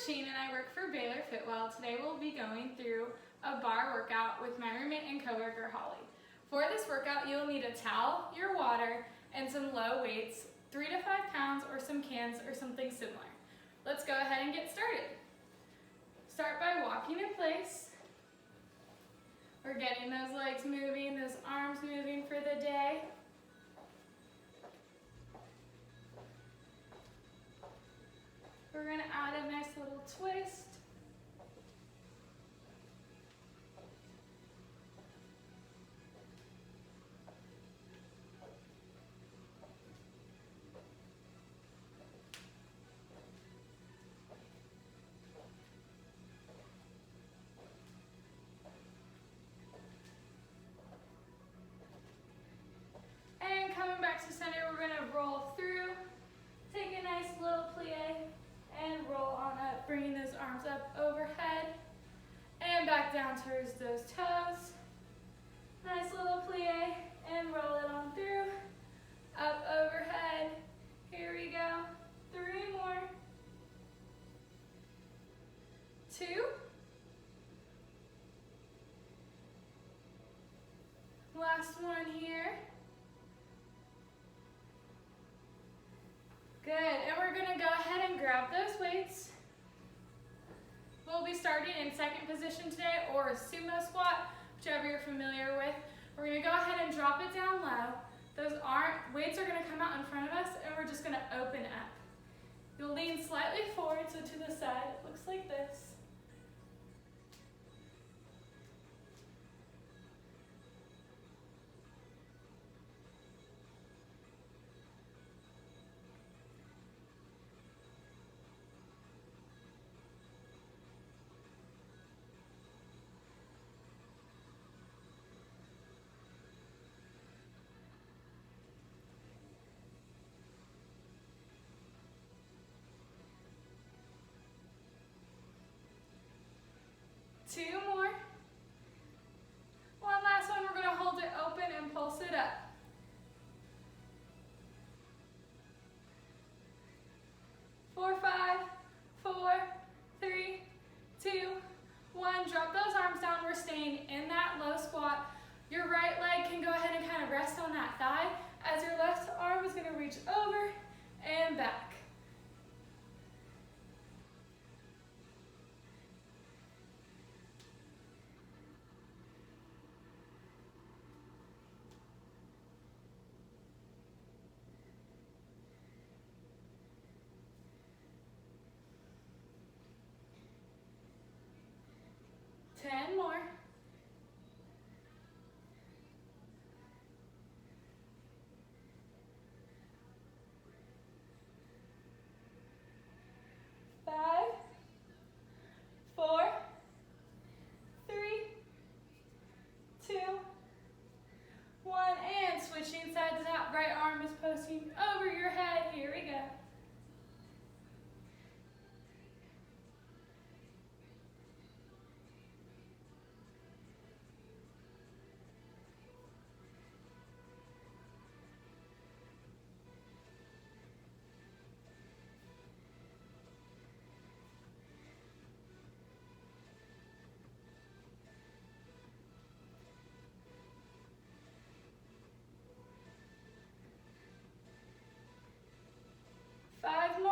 Shane and I work for Baylor FitWell. Today we'll be going through a bar workout with my roommate and coworker Holly. For this workout, you'll need a towel, your water, and some low weights, 3 to 5 pounds or some cans or something similar. Let's go ahead and get started. Start by walking in place. We're getting those legs moving, those arms moving for the day. We're going to add a nice little twist. And coming back to center, we're going to roll through. Take a nice little plie and roll on up, bringing those arms up overhead and back down towards those toes. Nice little plie and roll it on through, up overhead. Here we go. 3 more. 2. Last one here. Good, and we're gonna go ahead and grab those weights. We'll be starting in second position today, or a sumo squat, whichever you're familiar with. We're gonna go ahead and drop it down low. Those weights are gonna come out in front of us, and we're just gonna open up. You'll lean slightly forward, so to the side, it looks like this. Two more. One last one, we're gonna hold it open and pulse it up. 4, 5, 4, 3, 2, 1. Drop those arms down. We're staying in that low squat. Your right leg can go ahead and kind of rest on that thigh as your left arm is gonna reach over and back. Ten more. 5, 4, 3, 2, 1, and switching side to that right arm is posting over your head. Here we go. Five more.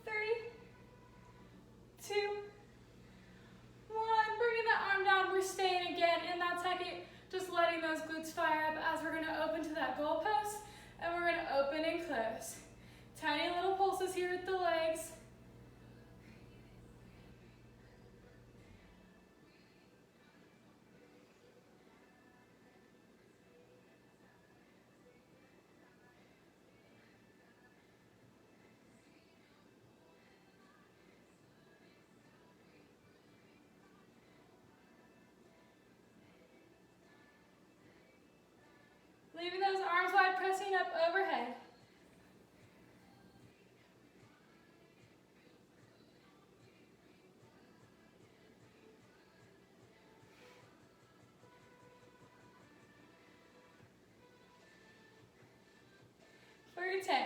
3, 2, 1. Bringing that arm down. We're staying again in that second, just letting those glutes fire up as we're going to open to that goal post, and we're going to open and close. Tiny little pulses here with the legs. Leaving those arms wide, pressing up overhead. for 10.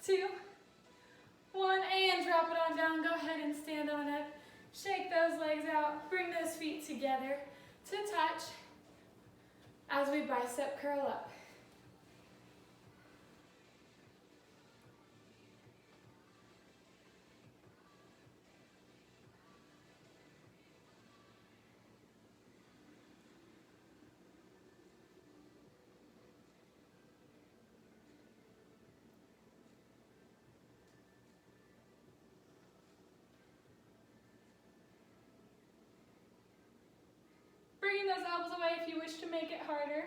2, 1, and drop it on down. Go ahead and stand on up. Shake those legs out. Bring those feet together to touch as we bicep curl up. Bringing those elbows away if you wish to make it harder.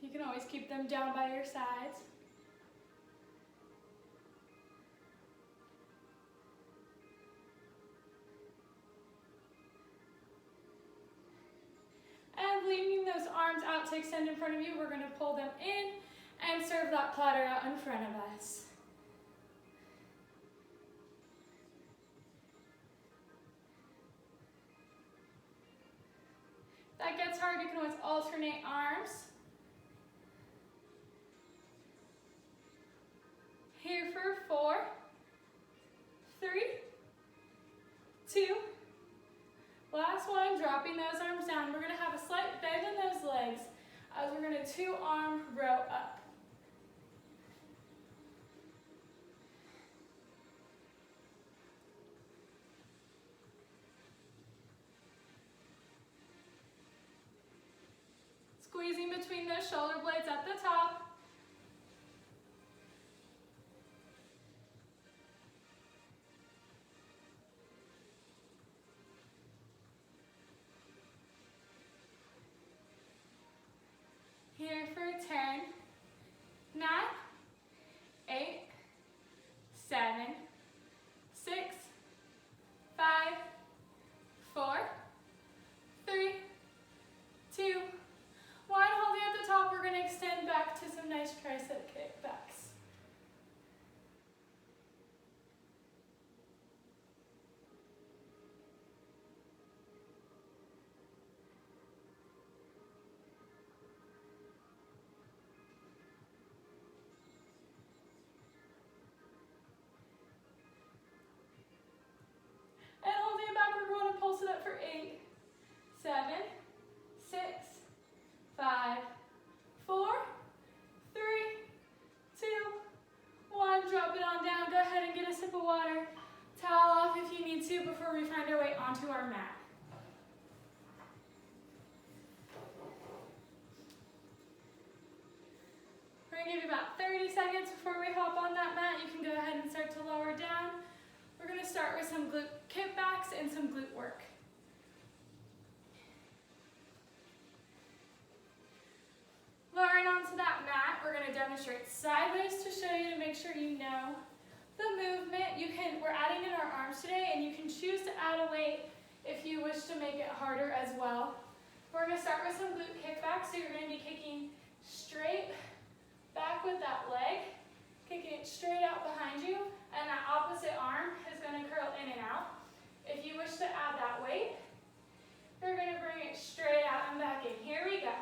You can always keep them down by your sides. And leaving those arms out to extend in front of you, we're going to pull them in and serve that platter out in front of us. If that gets hard, you can always alternate arms. Here for 4, 3, 2, last one, dropping those arms down. We're going to have a slight bend in those legs as we're going to 2-arm row up. Squeezing between those shoulder blades at the top. Here for 10, 9, 8, 7, 6, 5, 4, 3, 2, 1. Holding at the top, we're going to extend back to some nice tricep kickbacks. And holding it back, we're going to pulse it up for 8, 7, 6, 5, 4, 3, 2, 1. Drop it on down. Go ahead and get a sip of water. Towel off if you need to before we find our way onto our mat. We're going to give you about 30 seconds before we hop on that mat. You can go ahead and start to lower down. We're going to start with some glute kickbacks and some glute work. Lowering onto that mat, we're going to demonstrate sideways to show you to make sure you know the movement. We're adding in our arms today, and you can choose to add a weight if you wish to make it harder as well. We're going to start with some glute kickbacks, so you're going to be kicking straight back with that leg, kicking it straight out behind you, and that opposite arm is going to curl in and out. If you wish to add that weight, you're going to bring it straight out and back in. Here we go.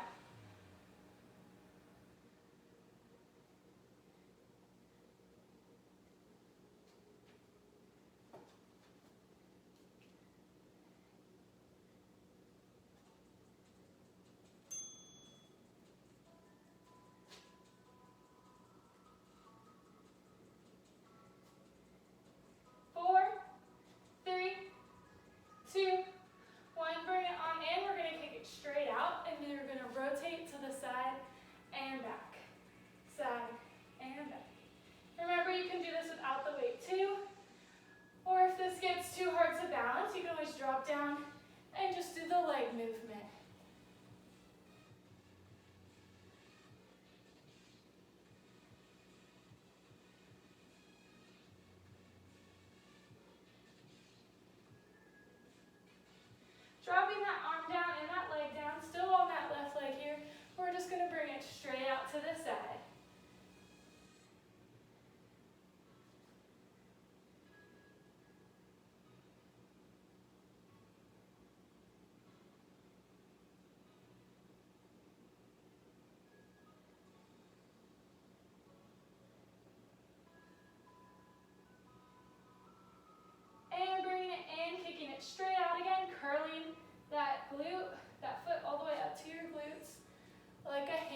Bring it on in. We're going to kick it straight out, and then we're going to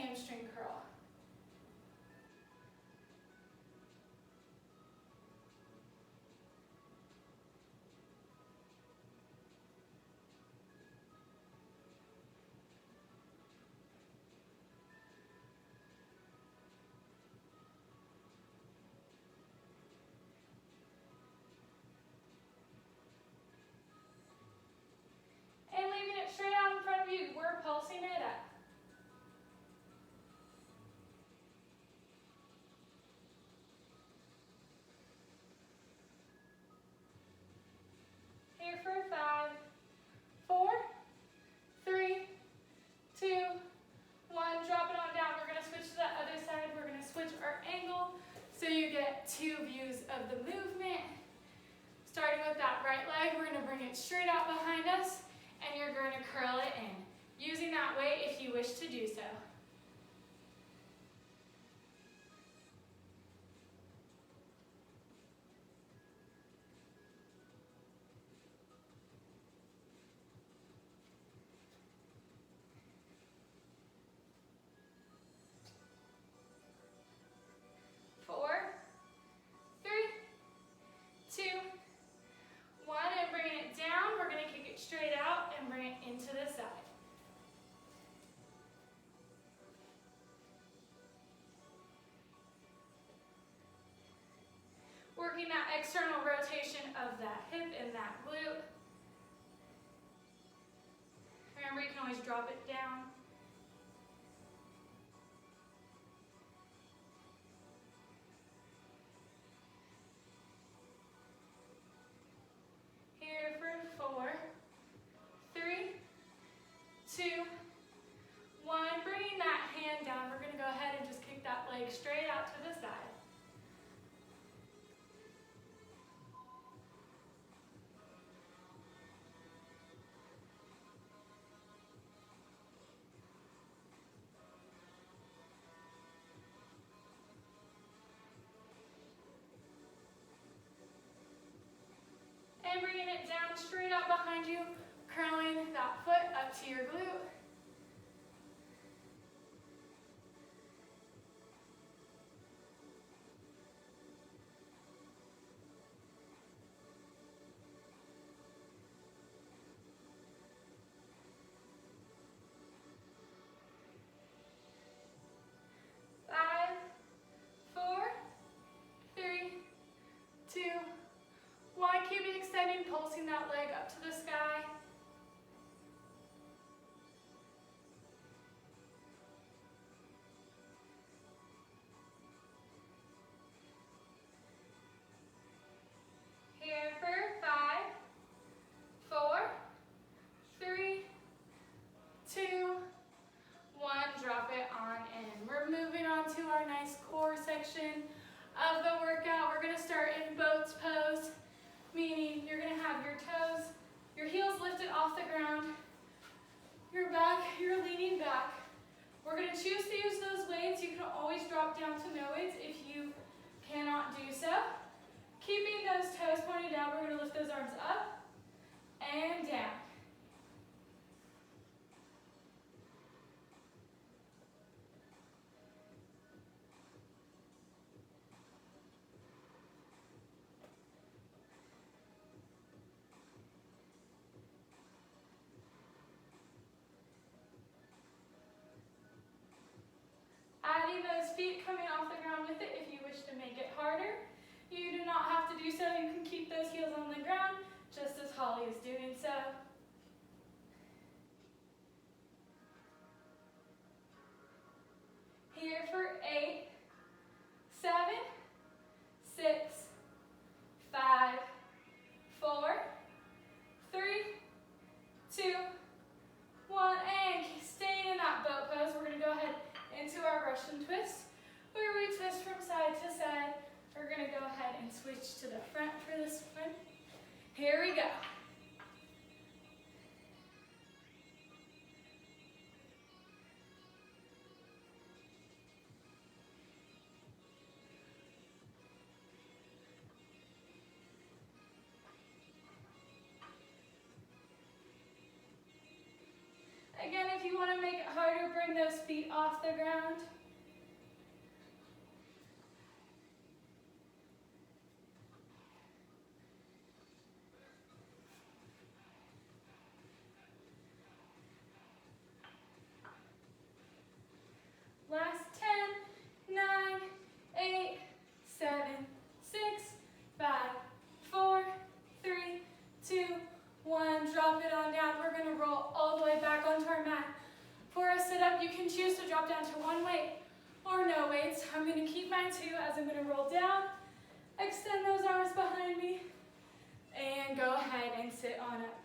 hamstring curl. And leaving it straight out in front of you, we're pulsing it up. Here for 5, 4, 3, 2, 1. Drop it on down. We're going to switch to the other side. We're going to switch our angle so you get 2 views of the movement. Starting with that right leg, we're going to bring it straight out behind us, and you're going to curl it in, using that weight if you wish to do so. Straight out and bring it into the side. Working that external rotation of that hip and that glute. Remember, you can always drop it down. Here for 4, 3, 2, 1. Bringing that hand down, we're going to go ahead and just kick that leg straight out to the side. And bringing it down straight out behind you, curling that foot up to your glute. Pulsing that leg up to the sky. Here for 5, 4, 3, 2, 1. Drop it on in. We're moving on to our nice core section of the workout. We're going to start in boats pose, meaning you're going to have your toes, your heels lifted off the ground, your back, you're leaning back. We're going to choose to use those weights. You can always drop down to no weights if you cannot do so. Keeping those toes pointed down, we're going to lift those arms up and down. Adding those feet coming off the ground with it if you wish to make it harder. You do not have to do so. You can keep those heels on the ground just as Holly is doing so. Here for 8, 7, 6, 5, 4, 3, 2, 1, and staying in that boat pose. We're going to go ahead into our Russian twist, where we twist from side to side. We're going to go ahead and switch to the front for this one. Here we go. Again, if you want to make it harder, bring bring those feet off the ground. Last 10, 9, 8, 7, 6, 5, 4, 3, 2, 1. Drop it on down. We're going to roll all the way back onto our mat. For a sit-up, you can choose to drop down to one weight or no weights. I'm going to keep mine two as I'm going to roll down, extend those arms behind me, and go ahead and sit on up.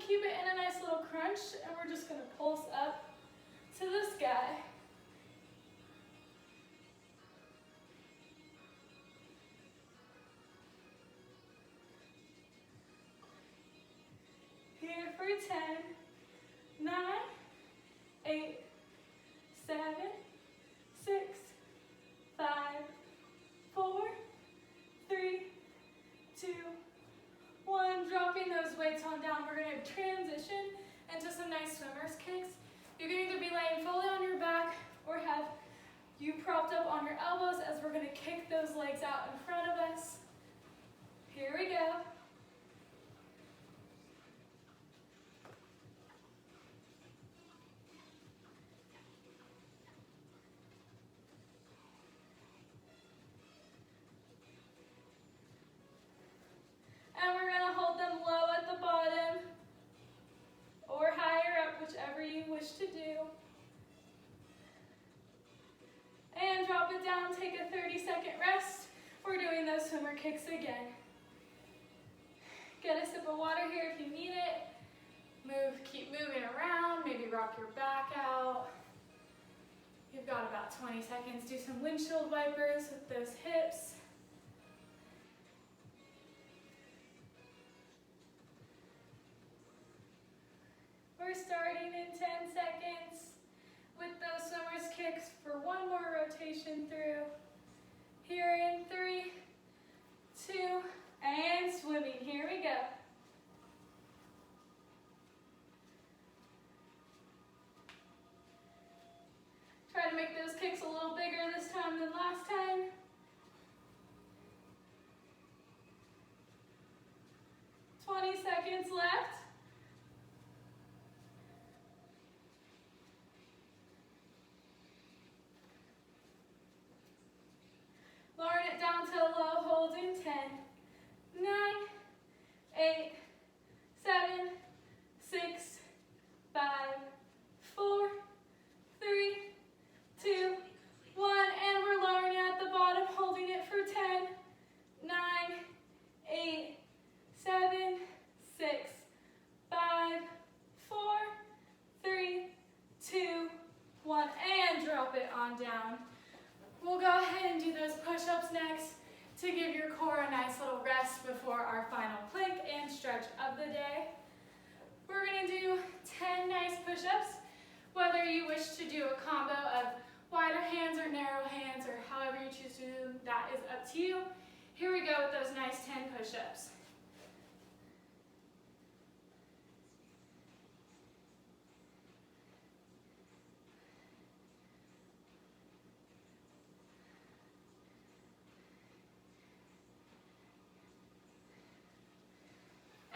Keep it in a nice little crunch, and we're just going to pulse up to the sky. Here for 10, 9, 8, 7, 6, 5, 4, 3, 2, 1. Dropping those weights on down. We're going to transition into some nice swimmer's kicks. You can either be laying fully on your back or have you propped up on your elbows as we're going to kick those legs out in front of us. Here we go. And we're going to hold them low at the bottom or higher up, whichever you wish to do. And drop it down, take a 30-second rest. We're doing those swimmer kicks again. Get a sip of water here if you need it. Keep moving around, maybe rock your back out. You've got about 20 seconds. Do some windshield wipers with those hips. We're starting in 10 seconds with those swimmer's kicks for one more rotation through. Here in 3, 2, and swimming. Here we go. Try to make those kicks a little bigger this time than last time. Seconds left. Lowering it down to a low hold in 10, 9, 8, 7, 6, 5, 4, 3, 2, 1, and we're lowering it at the bottom, holding it for 10, 9, 8, 7, 6, 5, 4, 3, 2, 1, and drop it on down. We'll go ahead and do those push-ups next to give your core a nice little rest before our final plank and stretch of the day. We're going to do 10 nice push-ups. Whether you wish to do a combo of wider hands or narrow hands or however you choose to do, that is up to you. Here we go with those nice 10 push-ups.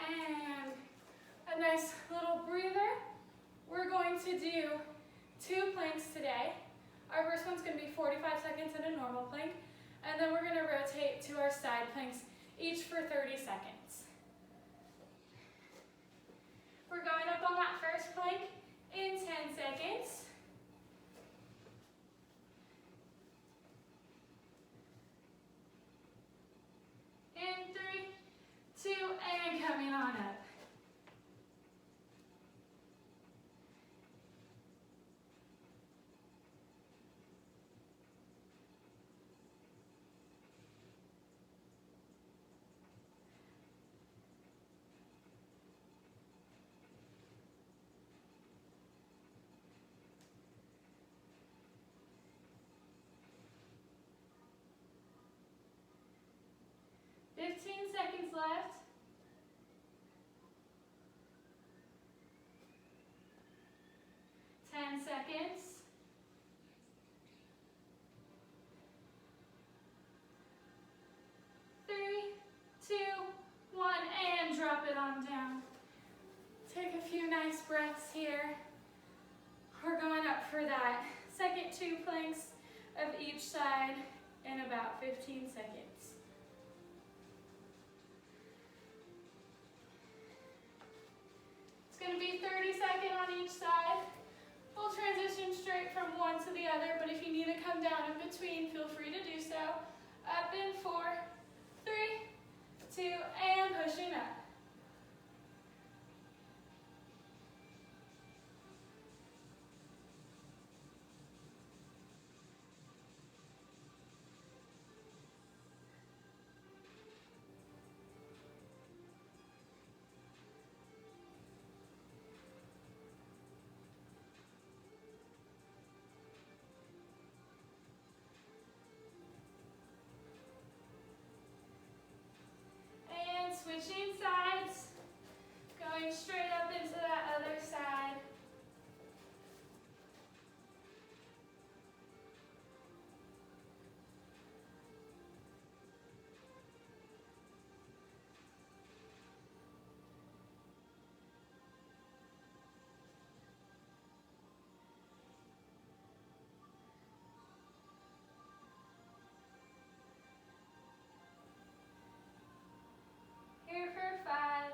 And a nice little breather. We're going to do 2 planks today. Our first one's going to be 45 seconds in a normal plank, and then we're going to rotate to our side planks, each for 30 seconds. We're going up on that first plank in 10 seconds. it on down. Take a few nice breaths here. We're going up for that second 2 planks of each side in about 15 seconds. It's going to be 30-second on each side. We'll transition straight from one to the other, but if you need to come down in between, feel free to do so. Up in 4, 3, 2, and pushing up. Switching sides, going straight up into that other side. Here for 5,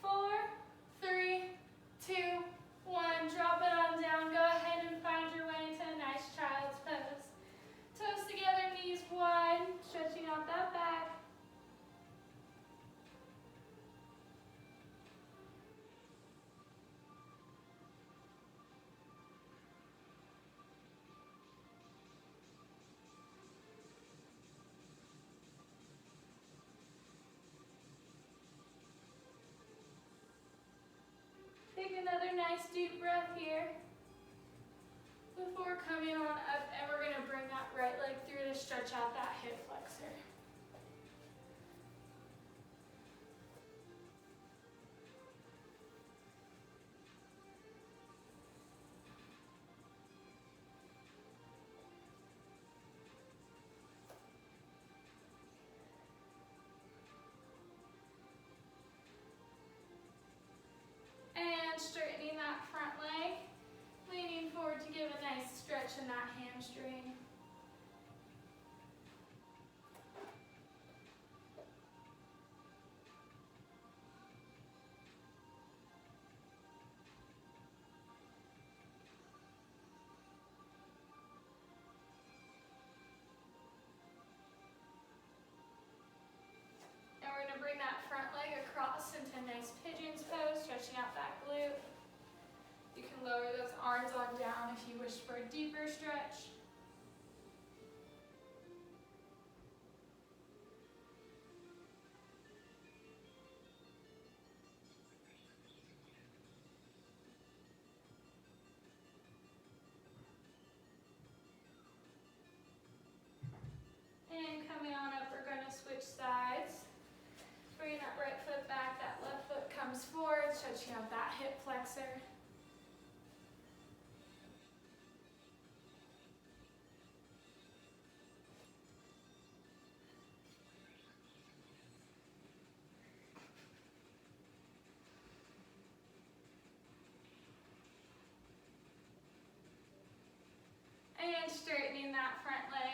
4, 3, 2, 1. Drop it on down. Go ahead and find your way into a nice child's pose. Toes together, knees wide, stretching out that back. Take another nice deep breath here before coming on up, and we're going to bring that right leg through to stretch out that hip flexor. And straightening that front leg, leaning forward to give a nice stretch in that hamstring. And we're going to bring that front leg across into a nice pigeon's pose, stretching out that glute. You can lower those arms on down if you wish for a deeper stretch. And coming on up, we're going to switch sides. Bring that right foot back, that left foot comes forward, stretching out that hip flexor. And straightening that front leg.